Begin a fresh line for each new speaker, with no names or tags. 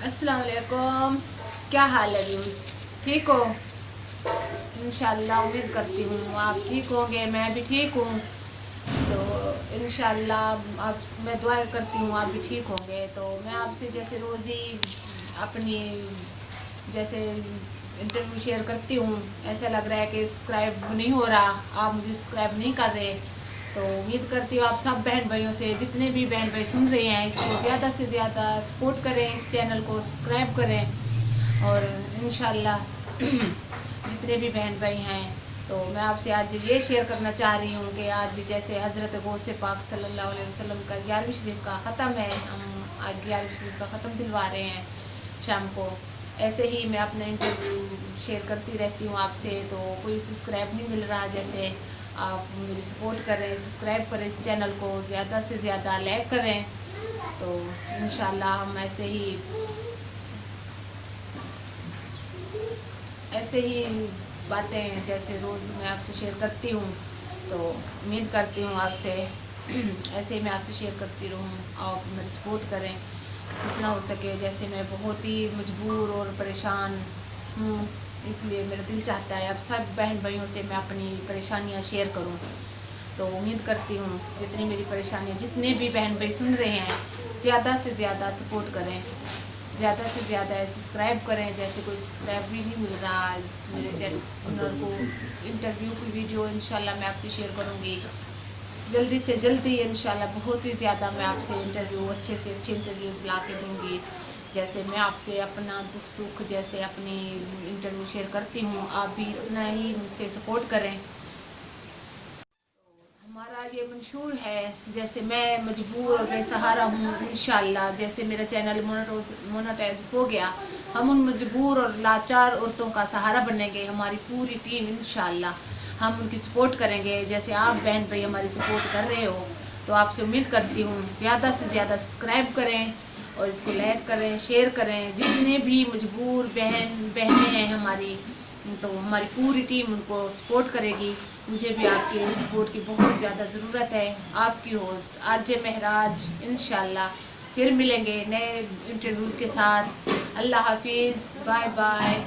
अस्सलाम वालेकुम। क्या हाल है व्यूज़? ठीक हो? इंशाल्लाह उम्मीद करती हूँ आप ठीक होंगे, मैं भी ठीक हूँ। तो इंशाल्लाह आप, मैं दुआ करती हूँ आप भी ठीक होंगे। तो मैं आपसे जैसे रोज़ी अपनी जैसे इंटरव्यू शेयर करती हूँ, ऐसा लग रहा है कि सब्सक्राइब नहीं हो रहा, आप मुझे सब्सक्राइब नहीं कर रहे। तो उम्मीद करती हूँ आप सब बहन भाइयों से, जितने भी बहन भाई सुन रहे हैं, इसको ज़्यादा से ज़्यादा सपोर्ट करें, इस चैनल को सब्सक्राइब करें। और इंशाल्लाह जितने भी बहन भाई हैं, तो मैं आपसे आज ये शेयर करना चाह रही हूँ कि आज जैसे हज़रत गौसे पाक सल्लल्लाहु अलैहि वसल्लम का 11वीं शरीफ का ख़त्म है, हम आज 11वीं शरीफ का ख़त्म दिलवा रहे हैं शाम को। ऐसे ही मैं अपना इंटरव्यू शेयर करती रहती हूँ आपसे। तो कोई सब्सक्राइब नहीं मिल रहा, जैसे आप मेरी सपोर्ट करें, सब्सक्राइब करें, इस चैनल को ज़्यादा से ज़्यादा लाइक करें। तो इंशाल्लाह हम ऐसे ही बातें जैसे रोज़ मैं आपसे शेयर करती हूँ। तो उम्मीद करती हूँ आपसे ऐसे ही मैं आपसे शेयर करती रहूँ, आप मेरी सपोर्ट करें जितना हो सके। जैसे मैं बहुत ही मजबूर और परेशान हूँ, इसलिए मेरा दिल चाहता है अब सब बहन भाइयों से मैं अपनी परेशानियाँ शेयर करूँ। तो उम्मीद करती हूँ जितनी मेरी परेशानियाँ, जितने भी बहन भाई सुन रहे हैं, ज़्यादा से ज़्यादा सपोर्ट करें, ज़्यादा से ज़्यादा सब्सक्राइब करें। जैसे कोई सब्सक्राइब भी नहीं मिल रहा मेरे चैनल को। इंटरव्यू की वीडियो इंशाल्लाह मैं आपसे शेयर करूँगी जल्दी से जल्दी इंशाल्लाह। बहुत ही ज़्यादा मैं आपसे इंटरव्यू, अच्छे से अच्छे इंटरव्यूज़ ला के दूँगी। जैसे मैं आपसे अपना दुख सुख जैसे अपनी इंटरव्यू शेयर करती हूँ, आप भी उतना ही मुझसे सपोर्ट करें। हमारा ये मंशूर है, जैसे मैं मजबूर और बेसहारा हूँ, इंशाल्लाह जैसे मेरा चैनल मोनेटाइज हो गया, हम उन मजबूर और लाचार औरतों का सहारा बनेंगे। हमारी पूरी टीम इंशाल्लाह हम उनकी सपोर्ट करेंगे, जैसे आप बहन भाई हमारी सपोर्ट कर रहे हो। तो आपसे उम्मीद करती हूँ ज़्यादा से ज़्यादा सब्सक्राइब करें और इसको लाइक करें, शेयर करें। जितने भी मजबूर बहनें हैं हमारी, तो हमारी पूरी टीम उनको सपोर्ट करेगी। मुझे भी आपके सपोर्ट की बहुत ज़्यादा ज़रूरत है। आपकी होस्ट आरजे महराज, इंशाल्लाह फिर मिलेंगे नए इंटरव्यूज़ के साथ। अल्लाह हाफिज़, बाय बाय।